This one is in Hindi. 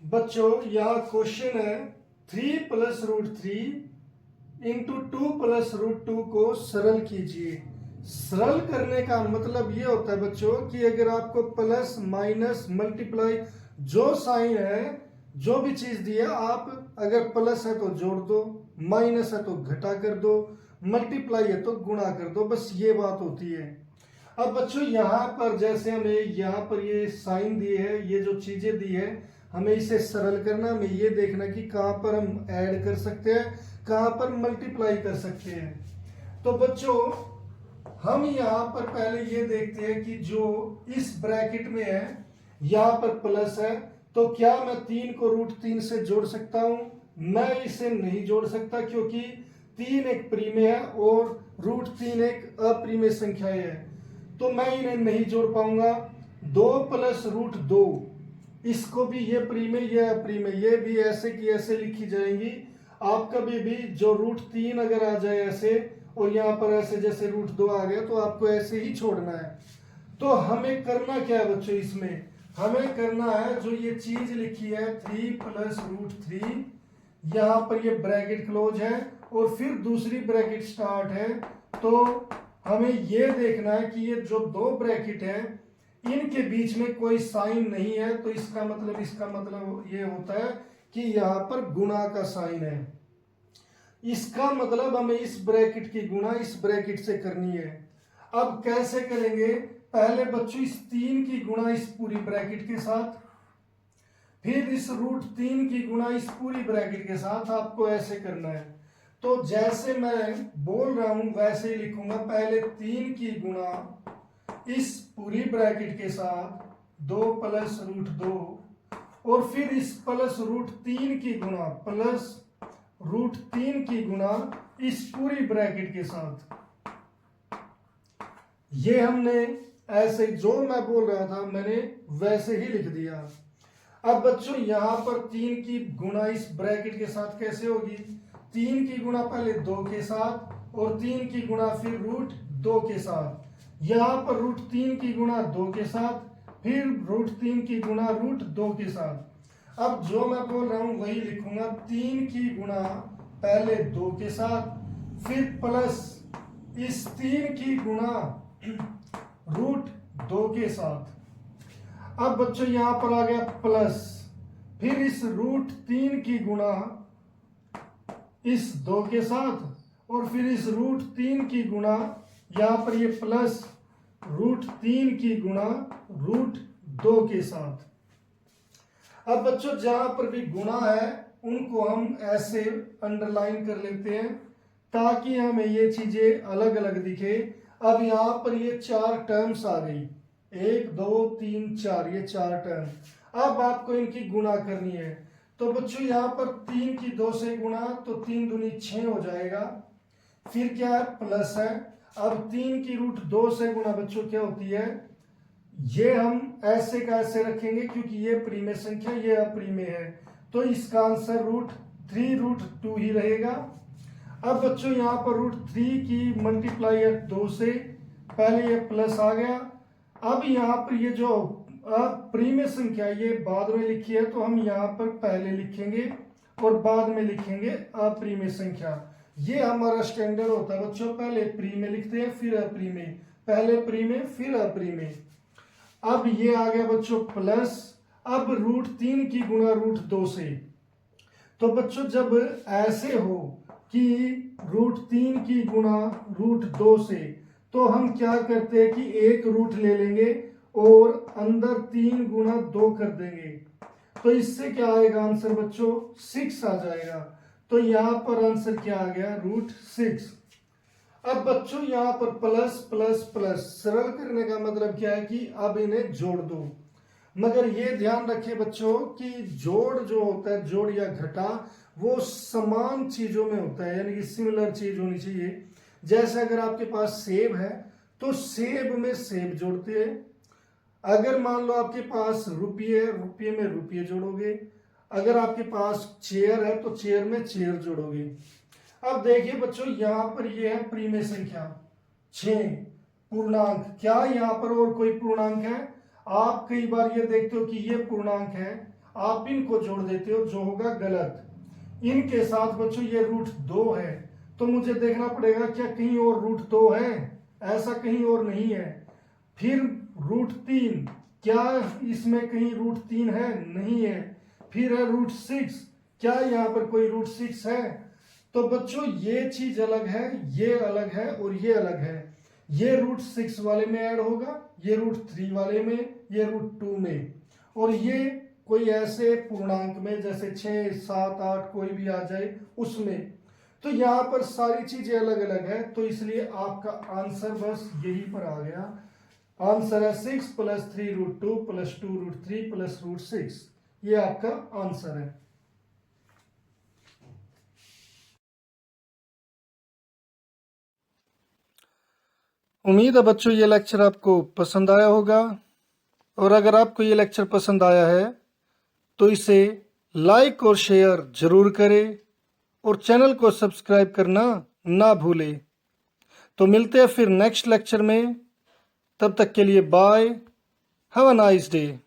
बच्चों यहाँ क्वेश्चन है 3 plus root 3 into 2 plus root 2 को सरल कीजिए। सरल करने का मतलब ये होता है बच्चों कि अगर आपको प्लस माइनस मल्टीप्लाई जो साइन है, जो भी चीज दी है, आप अगर प्लस है तो जोड़ दो, माइनस है तो घटा कर दो, मल्टीप्लाई है तो गुणा कर दो, बस ये बात होती है। अब बच्चों यहाँ पर जैसे हमें यहाँ पर ये साइन दिए है, ये जो चीजें दी है, हमें इसे सरल करना, हमें ये देखना कि कहाँ पर हम ऐड कर सकते हैं, कहाँ पर मल्टीप्लाई कर सकते हैं। तो बच्चों हम यहाँ पर पहले ये देखते हैं कि जो इस ब्रैकेट में है यहाँ पर प्लस है, तो क्या मैं 3 को रूट 3 से जोड़ सकता हूं? मैं इसे नहीं जोड़ सकता क्योंकि 3 एक प्रीमेय है और रूट 3 एक अप्रीमेय संख्या है, तो मैं इन्हें नहीं जोड़ पाऊंगा। 2 प्लस रूट 2, इसको भी ये प्रीमेय ये अप्रीमेय, ये भी ऐसे की ऐसे लिखी जाएंगी। आप कभी भी जो रूट 3 अगर आ जाए ऐसे और यहाँ पर ऐसे जैसे रूट 2 आ गया तो आपको ऐसे ही छोड़ना है। तो हमें करना क्या है बच्चों, इसमें हमें करना है जो ये चीज लिखी है 3 प्लस रूट 3, यहाँ पर ये ब्रैकेट क्लोज है और फिर दूसरी ब्रैकेट स्टार्ट है। तो हमें ये देखना है कि ये जो दो ब्रैकेट है इनके बीच में कोई साइन नहीं है, तो इसका मतलब ये होता है कि यहाँ पर गुणा का साइन है। इसका मतलब हमें इस ब्रैकेट की गुणा इस ब्रैकेट से करनी है। अब कैसे करेंगे? पहले बच्चों इस 3 की गुणा इस पूरी ब्रैकेट के साथ, फिर इस रूट 3 की गुणा इस पूरी ब्रैकेट के साथ, आपको ऐसे करना है। तो जैसे मैं बोल रहा हूं वैसे ही लिखूंगा। पहले 3 की गुणा इस पूरी ब्रैकेट के साथ 2 प्लस रूट 2, और फिर इस प्लस रूट 3 की गुणा प्लस रूट 3 की गुणा इस पूरी ब्रैकेट के साथ। ये हमने ऐसे जो मैं बोल रहा था मैंने वैसे ही लिख दिया। अब बच्चों यहां पर 3 की गुणा इस ब्रैकेट के साथ कैसे होगी? 3 की गुणा पहले 2 के साथ और 3 की गुणा फिर रूट 2 के साथ। यहां पर रूट 3 की गुणा 2 के साथ, फिर रूट 3 की गुणा रूट 2 के साथ। अब जो मैं बोल रहा हूं वही लिखूंगा। 3 की गुणा पहले 2 के साथ, फिर प्लस इस 3 की गुणा रूट 2 के साथ। अब बच्चों यहां पर आ गया प्लस, फिर इस रूट 3 की गुणा इस 2 के साथ, और फिर इस रूट 3 की गुणा यहां पर ये प्लस रूट 3 की गुणा रूट 2 के साथ। अब बच्चों जहां पर भी गुणा है उनको हम ऐसे अंडरलाइन कर लेते हैं ताकि हमें ये चीजें अलग अलग दिखे। अब यहां पर ये 4 टर्म्स आ गई, 1 2 3 4, ये 4 टर्म। अब आपको इनकी गुणा करनी है। तो बच्चों यहाँ पर 3 की 2 से गुणा, तो 3 दूनी 6 हो जाएगा। फिर क्या है? प्लस है। अब 3 की रूट 2 से गुणा बच्चों क्या होती है? ये हम ऐसे का ऐसे रखेंगे क्योंकि ये प्रीमेय संख्या ये अप्रीमेय है, तो इसका आंसर रूट 3 रूट 2 ही रहेगा। अब बच्चों यहाँ पर रूट 3 की मल्टीप्लाई है 2 से, पहले ये प्लस आ गया। अब यहाँ पर ये जो अप्रीमेय संख्या ये बाद में लिखी है, तो हम यहाँ पर पहले लिखेंगे और बाद में लिखेंगे अप्रीमेय संख्या। ये हमारा स्टैंडर्ड होता है बच्चों, पहले प्रीमेय लिखते हैं फिर अप्रीमेय, पहले प्रीमेय फिर अप्रीमेय। अब ये आ गया बच्चों प्लस। अब रूट 3 की गुणा रूट 2 से, तो बच्चों जब ऐसे हो कि रूट 3 की गुणा रूट 2 से, तो हम क्या करते हैं कि एक रूट ले लेंगे और अंदर 3 गुणा 2 कर देंगे, तो इससे क्या आएगा आंसर बच्चों? 6 आ जाएगा। तो यहां पर आंसर क्या आ गया? रूट 6। अब बच्चों यहां पर प्लस प्लस प्लस, सरल करने का मतलब क्या है कि अब इन्हें जोड़ दो। मगर ये ध्यान रखें बच्चों कि जोड़ जो होता है, जोड़ या घटा, वो समान चीजों में होता है, यानी कि सिमिलर चीज होनी चाहिए। जैसे अगर आपके पास सेब है तो सेब में सेब जोड़ते हैं। अगर मान लो आपके पास रुपये, रुपये में रुपये जोड़ोगे। अगर आपके पास चेयर है तो चेयर में चेयर जोड़ोगे। अब देखिए बच्चों यहां पर ये है प्रीमेय संख्या 6 पूर्णांक। क्या यहां पर और कोई पूर्णांक है? आप कई बार ये देखते हो कि ये पूर्णांक है आप इनको जोड़ देते हो जो होगा गलत। इनके साथ बच्चों ये रूट 2 है, तो मुझे देखना पड़ेगा क्या कहीं और रूट 2 है, ऐसा कहीं और नहीं है। फिर रूट 3, क्या इसमें कहीं रूट 3 है, नहीं है। फिर है रूट 6, क्या यहाँ पर कोई रूट 6 है। तो बच्चों ये चीज अलग है, ये अलग है और ये अलग है। ये रूट 6 वाले में ऐड होगा, ये रूट 3 वाले में, ये रूट 2 में, और ये कोई ऐसे पूर्णांक में जैसे 6, 7, 8 कोई भी आ जाए उसमें। तो यहाँ पर सारी चीजें अलग अलग है, तो इसलिए आपका आंसर बस यही पर आ गया। आंसर है 6 + 3 रूट 2 + 2 रूट 3 + रूट 6, ये आपका आंसर है। उम्मीद है बच्चों ये लेक्चर आपको पसंद आया होगा, और अगर आपको ये लेक्चर पसंद आया है तो इसे लाइक और शेयर जरूर करें और चैनल को सब्सक्राइब करना ना भूलें। तो मिलते हैं फिर नेक्स्ट लेक्चर में, तब तक के लिए bye, have a nice day.